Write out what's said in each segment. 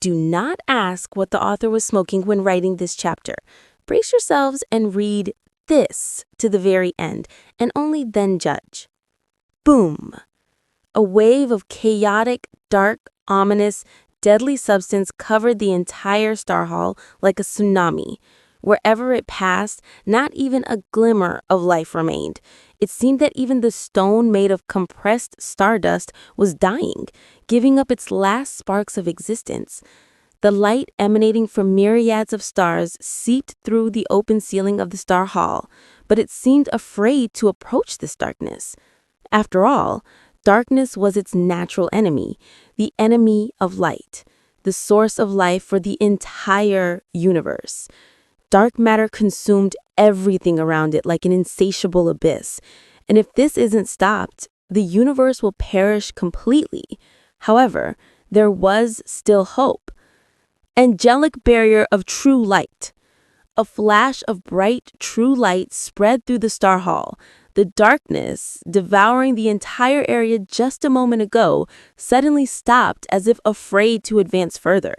Do not ask what the author was smoking when writing this chapter. Brace yourselves and read this to the very end, and only then judge. Boom! A wave of chaotic, dark, ominous, deadly substance covered the entire Star Hall like a tsunami. Wherever it passed, not even a glimmer of life remained. It seemed that even the stone made of compressed stardust was dying, giving up its last sparks of existence. The light emanating from myriads of stars seeped through the open ceiling of the Star Hall, but it seemed afraid to approach this darkness. After all, darkness was its natural enemy, the enemy of light, the source of life for the entire universe. Dark matter consumed everything around it like an insatiable abyss. And if this isn't stopped, the universe will perish completely. However, there was still hope. Angelic barrier of true light. A flash of bright, true light spread through the Star Hall. The darkness, devouring the entire area just a moment ago, suddenly stopped as if afraid to advance further.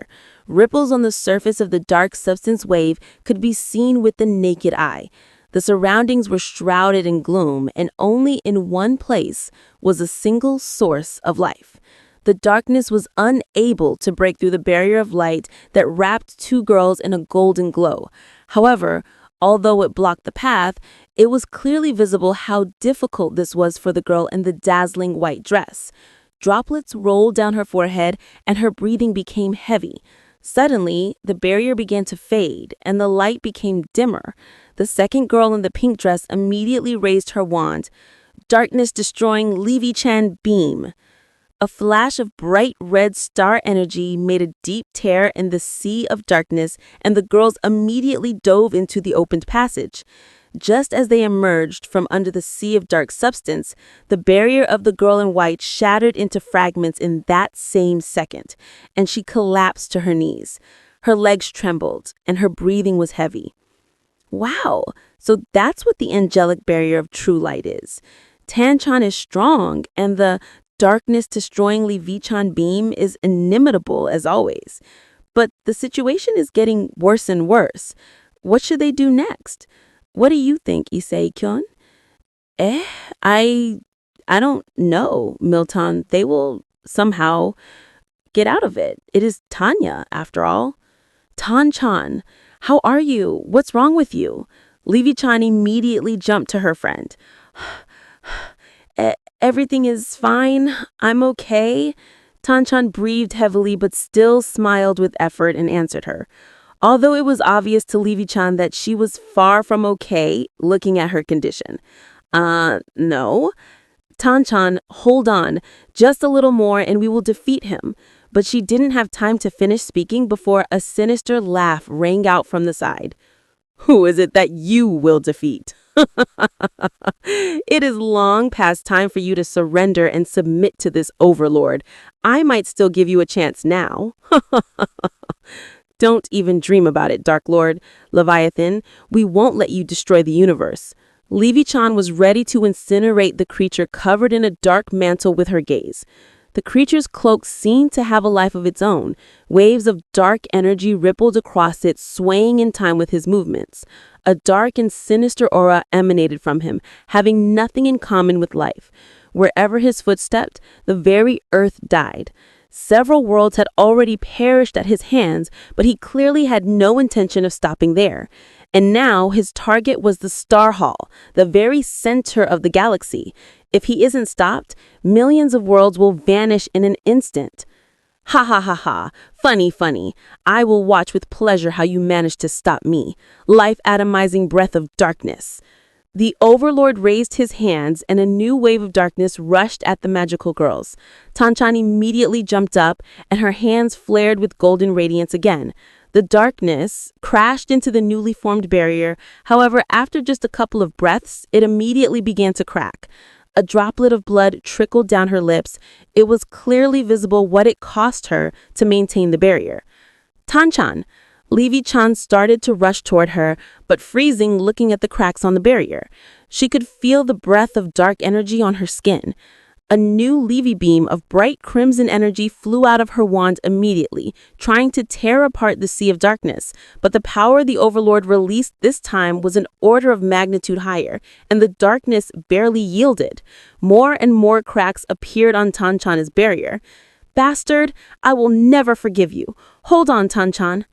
Ripples on the surface of the dark substance wave could be seen with the naked eye. The surroundings were shrouded in gloom, and only in one place was a single source of life. The darkness was unable to break through the barrier of light that wrapped two girls in a golden glow. However, although it blocked the path, it was clearly visible how difficult this was for the girl in the dazzling white dress. Droplets rolled down her forehead, and her breathing became heavy. Suddenly, the barrier began to fade, and the light became dimmer. The second girl in the pink dress immediately raised her wand. Darkness-destroying Levi-Chan beam. A flash of bright red star energy made a deep tear in the sea of darkness, and the girls immediately dove into the opened passage. Just as they emerged from under the sea of dark substance, the barrier of the girl in white shattered into fragments in that same second, and she collapsed to her knees. Her legs trembled, and her breathing was heavy. Wow, so that's what the angelic barrier of true light is. Tanchan is strong, and the darkness-destroying Levi-Chan beam is inimitable as always. But the situation is getting worse and worse. What should they do next? What do you think, Issei-kyun? I don't know, Milton. They will somehow get out of it. It is Tanya, after all. Tan-chan, how are you? What's wrong with you? Levi-chan immediately jumped to her friend. Everything is fine. I'm okay. Tan-chan breathed heavily but still smiled with effort and answered her. Although it was obvious to Levi-chan that she was far from okay looking at her condition. No. Tan-chan, hold on. Just a little more and we will defeat him. But she didn't have time to finish speaking before a sinister laugh rang out from the side. Who is it that you will defeat? It is long past time for you to surrender and submit to this overlord. I might still give you a chance now. Don't even dream about it, Dark Lord. Leviathan, we won't let you destroy the universe. Levi-chan was ready to incinerate the creature covered in a dark mantle with her gaze. The creature's cloak seemed to have a life of its own. Waves of dark energy rippled across it, swaying in time with his movements. A dark and sinister aura emanated from him, having nothing in common with life. Wherever his foot stepped, the very earth died. Several worlds had already perished at his hands, but he clearly had no intention of stopping there. And now his target was the Star Hall, the very center of the galaxy. If he isn't stopped, millions of worlds will vanish in an instant. Ha ha ha ha. Funny, funny. I will watch with pleasure how you manage to stop me. Life-atomizing breath of darkness. The Overlord raised his hands and a new wave of darkness rushed at the magical girls. Tanchan immediately jumped up and her hands flared with golden radiance again. The darkness crashed into the newly formed barrier. However, after just a couple of breaths, it immediately began to crack. A droplet of blood trickled down her lips. It was clearly visible what it cost her to maintain the barrier. Tanchan. Levi-chan started to rush toward her, but freezing looking at the cracks on the barrier. She could feel the breath of dark energy on her skin. A new Levy beam of bright crimson energy flew out of her wand immediately, trying to tear apart the sea of darkness. But the power the Overlord released this time was an order of magnitude higher, and the darkness barely yielded. More and more cracks appeared on Tanchan's barrier. "Bastard, I will never forgive you. Hold on, Tanchan."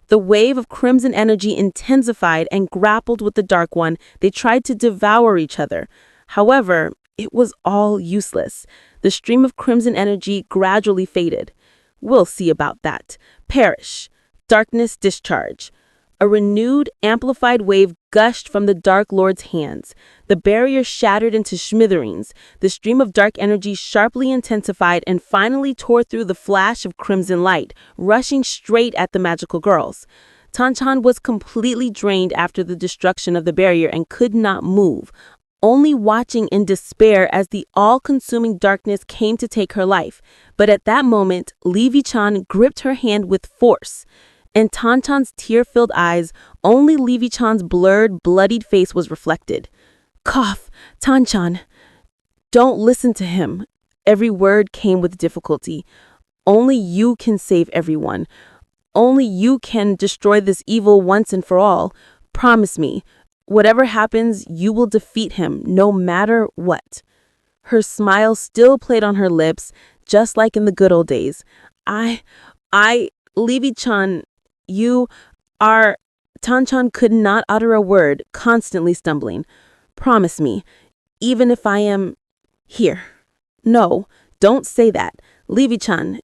The wave of crimson energy intensified and grappled with the Dark One. They tried to devour each other. However, it was all useless. The stream of crimson energy gradually faded. "We'll see about that. Perish. Darkness discharge." A renewed, amplified wave gushed from the Dark Lord's hands. The barrier shattered into smithereens. The stream of dark energy sharply intensified and finally tore through the flash of crimson light, rushing straight at the magical girls. Tanchan was completely drained after the destruction of the barrier and could not move, only watching in despair as the all-consuming darkness came to take her life. But at that moment, Levy-chan gripped her hand with force. In Tanchan's tear-filled eyes, only Levy-chan's blurred, bloodied face was reflected. "Cough, Tanchan. Don't listen to him." Every word came with difficulty. "Only you can save everyone. Only you can destroy this evil once and for all. Promise me. Whatever happens, you will defeat him, no matter what." Her smile still played on her lips, just like in the good old days. Levy-chan, you are... Tanchan could not utter a word, constantly stumbling. "Promise me, even if I am... here." "No, don't say that. Levy-chan,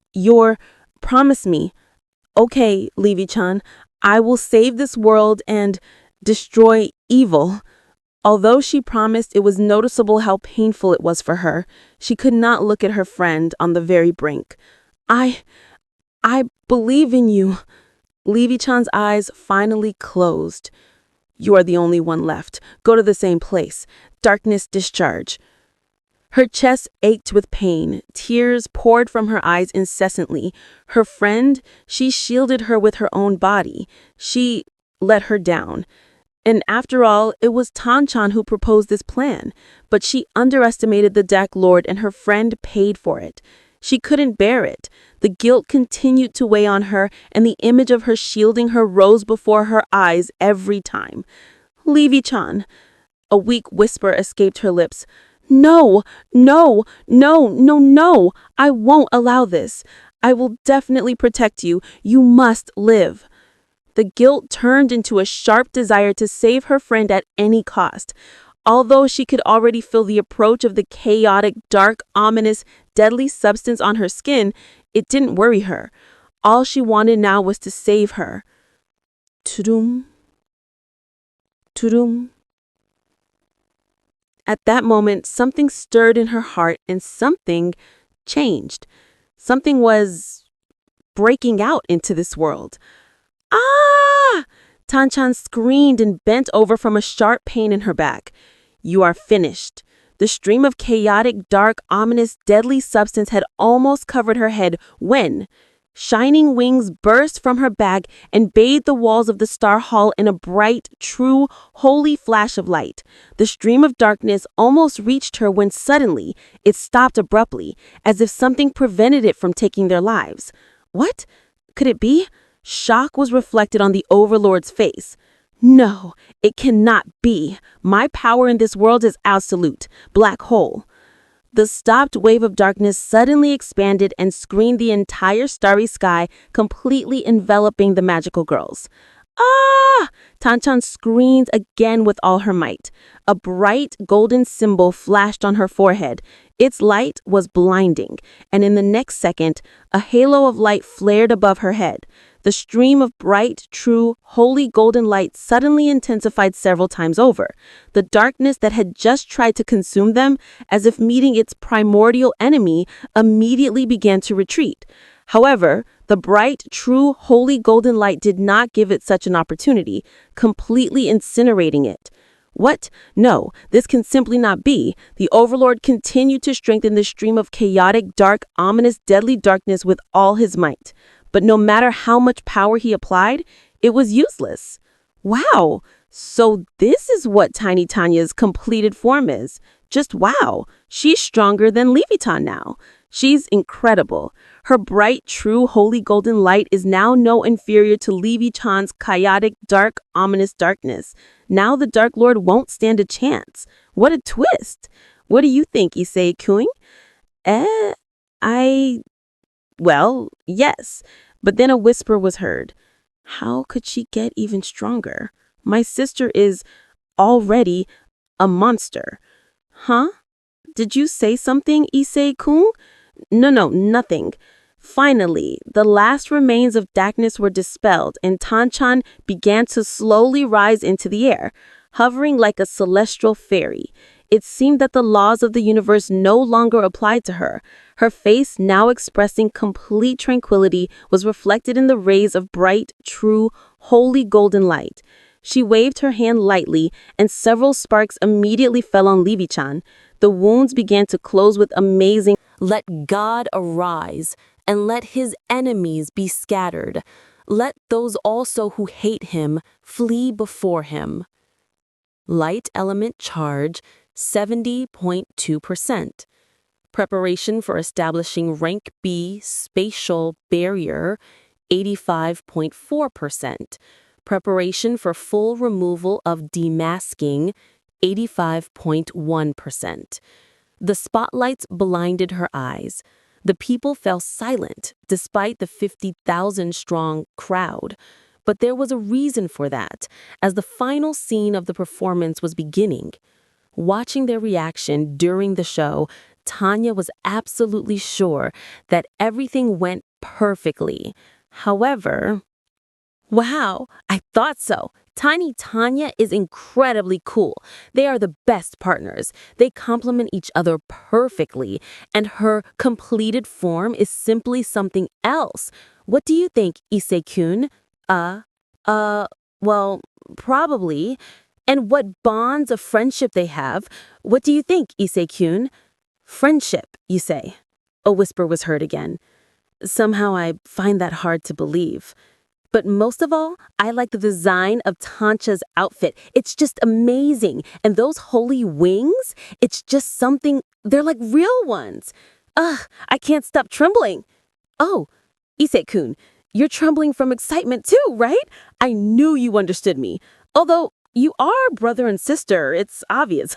promise me." "Okay, Levy-chan, I will save this world and destroy evil." Although she promised, it was noticeable how painful it was for her. She could not look at her friend on the very brink. I believe in you." Levy-chan's eyes finally closed. "You are the only one left. Go to the same place. Darkness discharge." Her chest ached with pain. Tears poured from her eyes incessantly. Her friend, she shielded her with her own body. She let her down. And after all, it was Tanchan who proposed this plan. But she underestimated the Dark Lord, and her friend paid for it. She couldn't bear it. The guilt continued to weigh on her, and the image of her shielding her rose before her eyes every time. "Levy-chan." A weak whisper escaped her lips. "No, no, no, no, no. I won't allow this. I will definitely protect you. You must live." The guilt turned into a sharp desire to save her friend at any cost. Although she could already feel the approach of the chaotic, dark, ominous, deadly substance on her skin, it didn't worry her. All she wanted now was to save her. Tudum. Tudum. At that moment, something stirred in her heart and something changed. Something was breaking out into this world. "Ah!" Tanchan screamed and bent over from a sharp pain in her back. "You are finished." The stream of chaotic, dark, ominous, deadly substance had almost covered her head when shining wings burst from her back and bathed the walls of the Star Hall in a bright, true, holy flash of light. The stream of darkness almost reached her when suddenly it stopped abruptly, as if something prevented it from taking their lives. What could it be? Shock was reflected on the Overlord's face. "No, it cannot be. My power in this world is absolute. Black hole." The stopped wave of darkness suddenly expanded and screened the entire starry sky, completely enveloping the magical girls. "Ah!" Tanchan screamed again with all her might. A bright golden symbol flashed on her forehead. Its light was blinding, and in the next second, a halo of light flared above her head. The stream of bright, true, holy golden light suddenly intensified several times over. The darkness that had just tried to consume them, as if meeting its primordial enemy, immediately began to retreat. However, the bright, true, holy golden light did not give it such an opportunity, completely incinerating it. What? No, this can simply not be. The Overlord continued to strengthen the stream of chaotic, dark, ominous, deadly darkness with all his might. But no matter how much power he applied, it was useless. Wow, so this is what Tiny Tanya's completed form is. Just wow. She's stronger than Leviton now. She's incredible. Her bright, true, holy golden light is now no inferior to Leviton's chaotic, dark, ominous darkness. Now the Dark Lord won't stand a chance. What a twist! What do you think, Issei-kun? Eh, I... Well, yes. But then a whisper was heard. How could she get even stronger? My sister is already a monster. Huh? Did you say something, Issei-kun? No, nothing. Finally, the last remains of darkness were dispelled, and Tanchan began to slowly rise into the air, hovering like a celestial fairy. It seemed that the laws of the universe no longer applied to her. Her face, now expressing complete tranquility, was reflected in the rays of bright, true, holy golden light. She waved her hand lightly, and several sparks immediately fell on Levi-chan. The wounds began to close with amazing. Let God arise, and let his enemies be scattered. Let those also who hate him flee before him. Light element charge, 70.2%. Preparation for establishing rank B spatial barrier, 85.4%. Preparation for full removal of demasking, 85.1%. The spotlights blinded her eyes. The people fell silent despite the 50,000-strong crowd. But there was a reason for that, as the final scene of the performance was beginning. Watching their reaction during the show, Tanya was absolutely sure that everything went perfectly. However, wow, I thought so. Tiny Tanya is incredibly cool. They are the best partners. They complement each other perfectly, and her completed form is simply something else. What do you think, Issei-kun? Well, probably. And what bonds of friendship they have. What do you think, Issei-kun? Friendship, you say? A whisper was heard again. Somehow I find that hard to believe. But most of all, I like the design of Tancha's outfit. It's just amazing. And those holy wings, it's just something, they're like real ones. I can't stop trembling. Oh, Issei-kun, you're trembling from excitement too, right? I knew you understood me. Although you are brother and sister, it's obvious.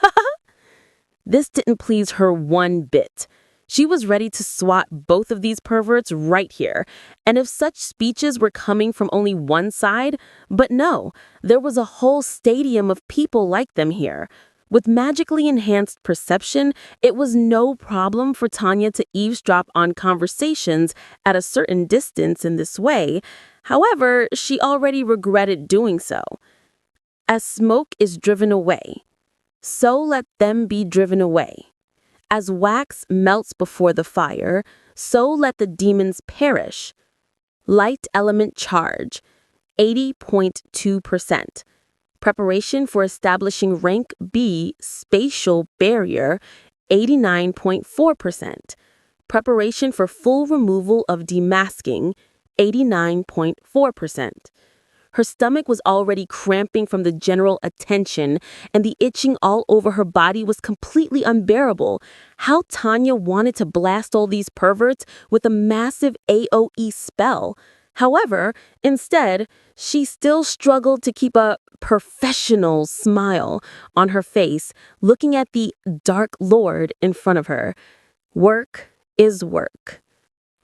This didn't please her one bit. She was ready to swat both of these perverts right here. And if such speeches were coming from only one side, but no, there was a whole stadium of people like them here. With magically enhanced perception, it was no problem for Tanya to eavesdrop on conversations at a certain distance in this way. However, she already regretted doing so. As smoke is driven away, so let them be driven away. As wax melts before the fire, so let the demons perish. Light element charge, 80.2%. Preparation for establishing rank B spatial barrier, 89.4%. Preparation for full removal of demasking, 89.4%. Her stomach was already cramping from the general attention, and the itching all over her body was completely unbearable. How Tanya wanted to blast all these perverts with a massive AoE spell. However, instead, she still struggled to keep a professional smile on her face, looking at the Dark Lord in front of her. Work is work.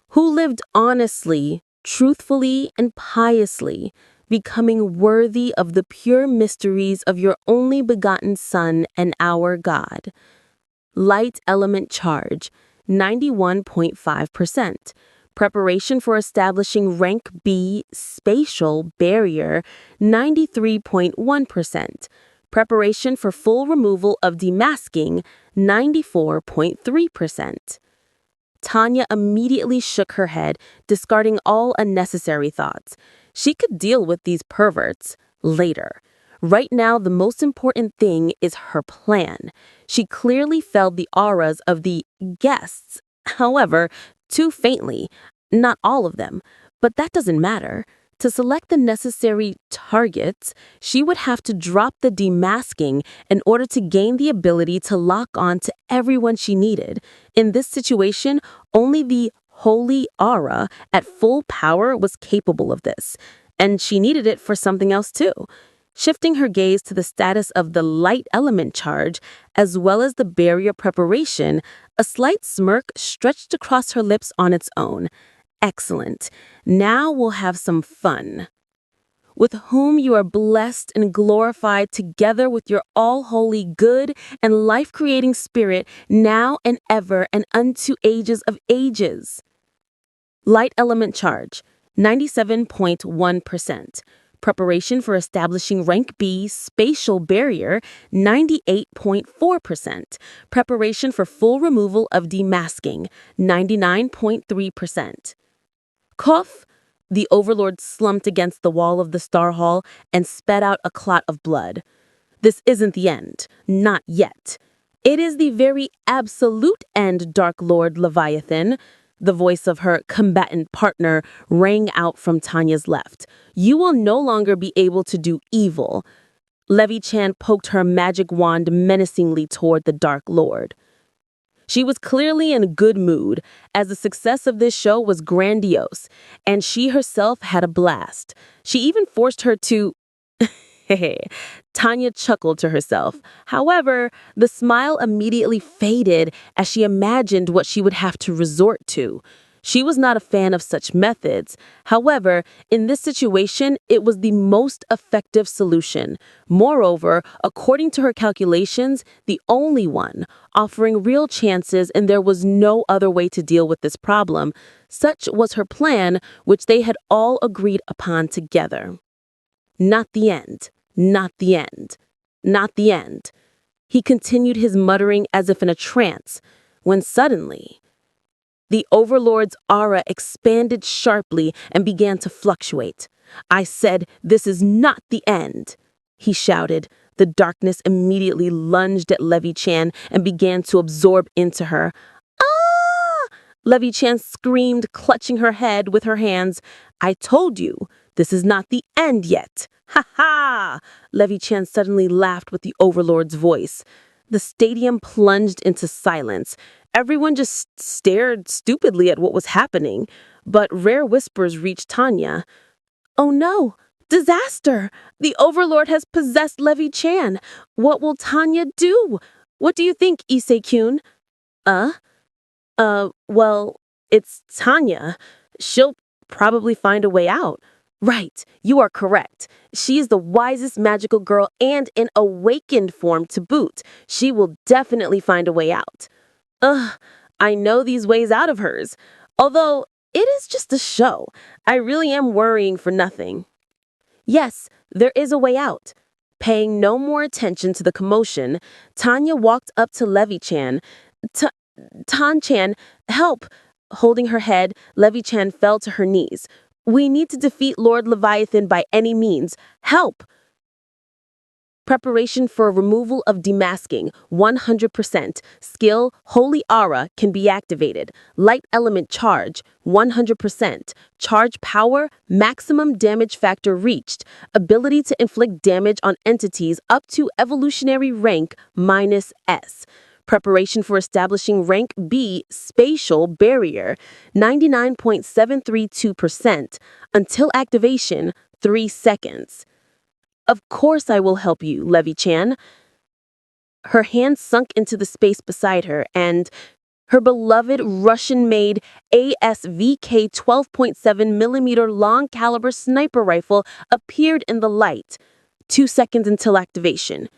Who lived honestly, truthfully, and piously, becoming worthy of the pure mysteries of your only begotten Son and our God. Light element charge, 91.5%. Preparation for establishing rank B spatial barrier, 93.1%. Preparation for full removal of demasking, 94.3%. Tanya immediately shook her head, discarding all unnecessary thoughts. She could deal with these perverts later. Right now, the most important thing is her plan. She clearly felt the auras of the guests. However, too faintly. Not all of them. But that doesn't matter. To select the necessary targets, she would have to drop the demasking in order to gain the ability to lock on to everyone she needed. In this situation, only the holy aura at full power was capable of this, and she needed it for something else too. Shifting her gaze to the status of the light element charge, as well as the barrier preparation, a slight smirk stretched across her lips on its own. Excellent. Now we'll have some fun. With whom you are blessed and glorified together with your all-holy good and life-creating spirit, now and ever and unto ages of ages. Light element charge, 97.1%. Preparation for establishing rank B spatial barrier, 98.4%. Preparation for full removal of demasking, 99.3%. Cough. The overlord slumped against the wall of the Star Hall and spat out a clot of blood. This isn't the end. Not yet. It is the very absolute end, Dark Lord Leviathan. The voice of her combatant partner rang out from Tanya's left. You will no longer be able to do evil. Levi-chan poked her magic wand menacingly toward the Dark Lord. She was clearly in a good mood, as the success of this show was grandiose, and she herself had a blast. She even forced her to... Tanya chuckled to herself. However, the smile immediately faded as she imagined what she would have to resort to. She was not a fan of such methods. However, in this situation, it was the most effective solution. Moreover, according to her calculations, the only one, offering real chances, and there was no other way to deal with this problem. Such was her plan, which they had all agreed upon together. Not the end. Not the end. Not the end. He continued his muttering as if in a trance, when suddenly the Overlord's aura expanded sharply and began to fluctuate. I said, this is not the end, he shouted. The darkness immediately lunged at Levi-chan and began to absorb into her. Ah! Levi-chan screamed, clutching her head with her hands. I told you, this is not the end yet. Ha ha! Levi-chan suddenly laughed with the Overlord's voice. The stadium plunged into silence. Everyone just stared stupidly at what was happening, but rare whispers reached Tanya. Oh no! Disaster! The Overlord has possessed Levi-chan. What will Tanya do? What do you think, Issei-kun? Well, it's Tanya. She'll probably find a way out. Right, you are correct. She is the wisest magical girl and in awakened form to boot. She will definitely find a way out. I know these ways out of hers. Although it is just a show, I really am worrying for nothing. Yes, there is a way out. Paying no more attention to the commotion, Tanya walked up to Levi-chan. Tan-chan, help! Holding her head, Levi-chan fell to her knees. We need to defeat Lord Leviathan by any means. Help! Preparation for removal of demasking, 100%. Skill, Holy Aura, can be activated. Light element charge, 100%. Charge power, maximum damage factor reached. Ability to inflict damage on entities up to evolutionary rank -S. Preparation for establishing rank B spatial barrier, 99.732%. Until activation, 3 seconds. Of course I will help you, Levi-chan. Her hand sunk into the space beside her, and her beloved Russian-made ASVK 12.7mm long-caliber sniper rifle appeared in the light. 2 seconds until activation.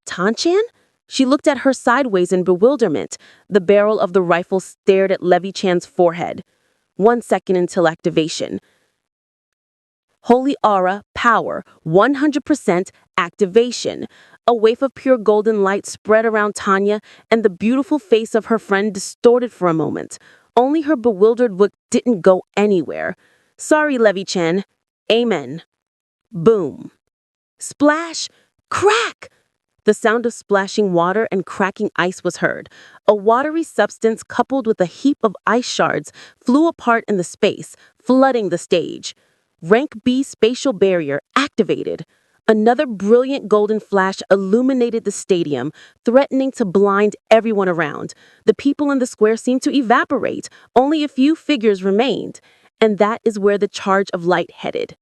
Tan-chan? She looked at her sideways in bewilderment. The barrel of the rifle stared at Levi-chan's forehead. 1 second until activation. Holy Aura, power, 100% activation. A wave of pure golden light spread around Tanya, and the beautiful face of her friend distorted for a moment. Only her bewildered look didn't go anywhere. Sorry, Levi-chan. Amen. Boom. Splash! Crack! The sound of splashing water and cracking ice was heard. A watery substance coupled with a heap of ice shards flew apart in the space, flooding the stage. Rank B spatial barrier activated. Another brilliant golden flash illuminated the stadium, threatening to blind everyone around. The people in the square seemed to evaporate. Only a few figures remained. And that is where the charge of light headed.